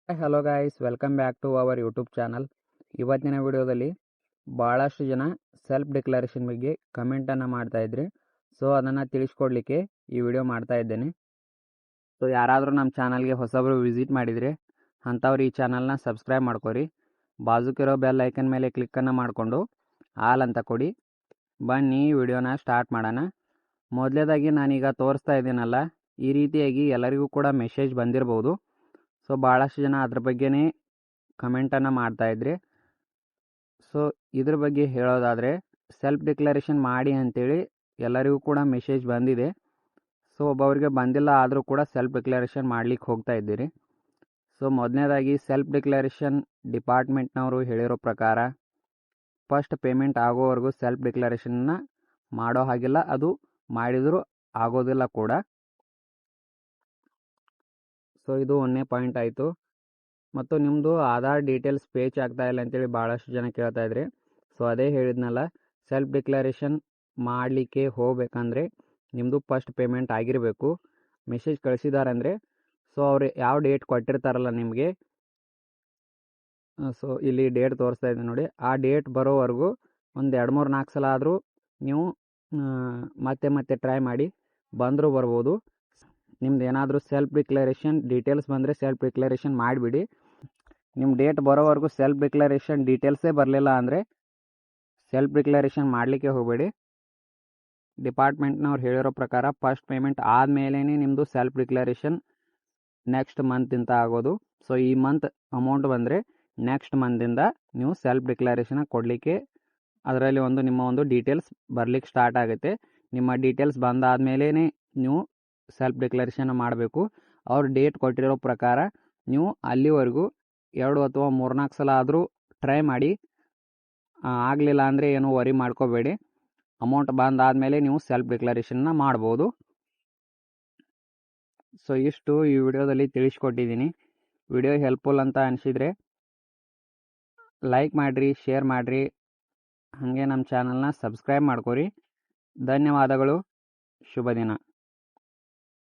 Hello guys, welcome back to our YouTube channel. ಇವತ್ತಿನ ವಿಡಿಯೋದಲ್ಲಿ ಭಾಳಷ್ಟು ಜನ ಸೆಲ್ಫ್ ಡಿಕ್ಲರೇಷನ್ ಬಗ್ಗೆ ಕಮೆಂಟನ್ನು ಮಾಡ್ತಾಯಿದ್ರಿ. ಸೊ ಅದನ್ನು ತಿಳಿಸ್ಕೊಡ್ಲಿಕ್ಕೆ ಈ ವಿಡಿಯೋ ಮಾಡ್ತಾ ಇದ್ದೇನೆ. ಸೊ ಯಾರಾದರೂ ನಮ್ಮ ಚಾನಲ್ಗೆ ಹೊಸಬರು ವಿಸಿಟ್ ಮಾಡಿದರೆ ಅಂಥವ್ರು ಈ ಚಾನಲ್ನ ಸಬ್ಸ್ಕ್ರೈಬ್ ಮಾಡ್ಕೊರಿ. ಬಾಜುಕಿರೋ ಬೆಲ್ ಐಕನ್ ಮೇಲೆ ಕ್ಲಿಕ್ಕನ್ನು ಮಾಡಿಕೊಂಡು ಆಲ್ ಅಂತ ಕೊಡಿ. ಬನ್ನಿ ವಿಡಿಯೋನ ಸ್ಟಾರ್ಟ್ ಮಾಡೋಣ. ಮೊದಲೇದಾಗಿ ನಾನೀಗ ತೋರಿಸ್ತಾ ಇದ್ದೀನಲ್ಲ, ಈ ರೀತಿಯಾಗಿ ಎಲ್ಲರಿಗೂ ಕೂಡ ಮೆಸೇಜ್ ಬಂದಿರ್ಬೋದು. ಸೊ ಭಾಳಷ್ಟು ಜನ ಅದ್ರ ಬಗ್ಗೆನೇ ಕಮೆಂಟನ್ನು ಮಾಡ್ತಾಯಿದ್ರಿ. ಸೊ ಇದ್ರ ಬಗ್ಗೆ ಹೇಳೋದಾದರೆ, ಸೆಲ್ಫ್ ಡಿಕ್ಲರೇಷನ್ ಮಾಡಿ ಅಂಥೇಳಿ ಎಲ್ಲರಿಗೂ ಕೂಡ ಮೆಸೇಜ್ ಬಂದಿದೆ. ಸೊ ಒಬ್ಬೊಬ್ಬರಿಗೆ ಬಂದಿಲ್ಲ, ಆದರೂ ಕೂಡ ಸೆಲ್ಫ್ ಡಿಕ್ಲರೇಷನ್ ಮಾಡ್ಲಿಕ್ಕೆ ಹೋಗ್ತಾ ಇದ್ದೀರಿ. ಸೊ ಮೊದಲನೇದಾಗಿ ಸೆಲ್ಫ್ ಡಿಕ್ಲರೇಷನ್ ಡಿಪಾರ್ಟ್ಮೆಂಟ್ನವರು ಹೇಳಿರೋ ಪ್ರಕಾರ ಫಸ್ಟ್ ಪೇಮೆಂಟ್ ಆಗೋವರೆಗೂ ಸೆಲ್ಫ್ ಡಿಕ್ಲರೇಷನ್ನ ಮಾಡೋ ಹಾಗಿಲ್ಲ, ಅದು ಮಾಡಿದರೂ ಆಗೋದಿಲ್ಲ ಕೂಡ. ಸೊ ಇದು ಒಂದನೇ ಪಾಯಿಂಟ್ ಆಯಿತು. ಮತ್ತು ನಿಮ್ಮದು ಆಧಾರ್ ಡೀಟೇಲ್ಸ್ ಪೇಚ್ ಆಗ್ತಾಯಿಲ್ಲ ಅಂತೇಳಿ ಭಾಳಷ್ಟು ಜನ ಕೇಳ್ತಾಯಿದ್ರಿ. ಸೊ ಅದೇ ಹೇಳಿದ್ನಲ್ಲ, ಸೆಲ್ಫ್ ಡಿಕ್ಲರೇಷನ್ ಮಾಡಲಿಕ್ಕೆ ಹೋಗ್ಬೇಕಂದ್ರೆ ನಿಮ್ಮದು ಫಸ್ಟ್ ಪೇಮೆಂಟ್ ಆಗಿರಬೇಕು. ಮೆಸೇಜ್ ಕಳಿಸಿದಾರಂದರೆ ಸೊ ಅವ್ರು ಯಾವ ಡೇಟ್ ಕೊಟ್ಟಿರ್ತಾರಲ್ಲ ನಿಮಗೆ, ಸೊ ಇಲ್ಲಿ ಡೇಟ್ ತೋರಿಸ್ತಾ ಇದ್ದೀನಿ ನೋಡಿ, ಆ ಡೇಟ್ ಬರೋವರೆಗೂ ಒಂದು 2-3-4 ಸಲ ಆದರೂ ನೀವು ಮತ್ತೆ ಟ್ರೈ ಮಾಡಿ, ಬಂದರೂ ಬರ್ಬೋದು. ನಿಮ್ದು ಏನಾದರೂ ಸೆಲ್ಫ್ ಡಿಕ್ಲರೇಷನ್ ಡೀಟೇಲ್ಸ್ ಬಂದರೆ ಸೆಲ್ಫ್ ಡಿಕ್ಲರೇಷನ್ ಮಾಡಿಬಿಡಿ. ನಿಮ್ಮ ಡೇಟ್ ಬರೋವರೆಗೂ ಸೆಲ್ಫ್ ಡಿಕ್ಲರೇಷನ್ ಡೀಟೇಲ್ಸೇ ಬರಲಿಲ್ಲ ಅಂದರೆ ಸೆಲ್ಫ್ ಡಿಕ್ಲರೇಷನ್ ಮಾಡಲಿಕ್ಕೆ ಹೋಗಬೇಡಿ. ಡಿಪಾರ್ಟ್ಮೆಂಟ್ನವ್ರು ಹೇಳಿರೋ ಪ್ರಕಾರ ಫಸ್ಟ್ ಪೇಮೆಂಟ್ ಆದಮೇಲೇ ನಿಮ್ಮದು ಸೆಲ್ಫ್ ಡಿಕ್ಲರೇಷನ್ ನೆಕ್ಸ್ಟ್ ಮಂತಿಂದ ಆಗೋದು. ಸೊ ಈ ಮಂತ್ ಅಮೌಂಟ್ ಬಂದರೆ ನೆಕ್ಸ್ಟ್ ಮಂತಿಂದ ನೀವು ಸೆಲ್ಫ್ ಡಿಕ್ಲರೇಷನ್ ಕೊಡಲಿಕ್ಕೆ, ಅದರಲ್ಲಿ ನಿಮ್ಮ ಒಂದು ಡೀಟೇಲ್ಸ್ ಬರಲಿಕ್ಕೆ ಸ್ಟಾರ್ಟ್ ಆಗುತ್ತೆ. ನಿಮ್ಮ ಡೀಟೇಲ್ಸ್ ಬಂದಾದಮೇಲೇ ನೀವು ಸೆಲ್ಫ್ ಡಿಕ್ಲರೇಷನ್ ಮಾಡಬೇಕು. ಅವ್ರು ಡೇಟ್ ಕೊಟ್ಟಿರೋ ಪ್ರಕಾರ ನೀವು ಅಲ್ಲಿವರೆಗೂ 2 ಅಥವಾ 3-4 ಸಲ ಆದರೂ ಟ್ರೈ ಮಾಡಿ. ಆಗಲಿಲ್ಲ ಅಂದರೆ ಏನೂ ವರಿ ಮಾಡ್ಕೋಬೇಡಿ. ಅಮೌಂಟ್ ಬಂದಾದಮೇಲೆ ನೀವು ಸೆಲ್ಫ್ ಡಿಕ್ಲರೇಷನ್ನ ಮಾಡ್ಬೋದು. ಸೊ ಇಷ್ಟು ಈ ವಿಡಿಯೋದಲ್ಲಿ ತಿಳಿಸ್ಕೊಟ್ಟಿದ್ದೀನಿ. ವಿಡಿಯೋ ಹೆಲ್ಪ್ಫುಲ್ ಅಂತ ಅನಿಸಿದರೆ ಲೈಕ್ ಮಾಡಿರಿ, ಶೇರ್ ಮಾಡಿರಿ, ಹಾಗೆ ನಮ್ಮ ಚಾನಲ್ನ ಸಬ್ಸ್ಕ್ರೈಬ್ ಮಾಡ್ಕೊರಿ. ಧನ್ಯವಾದಗಳು. ಶುಭ ದಿನ.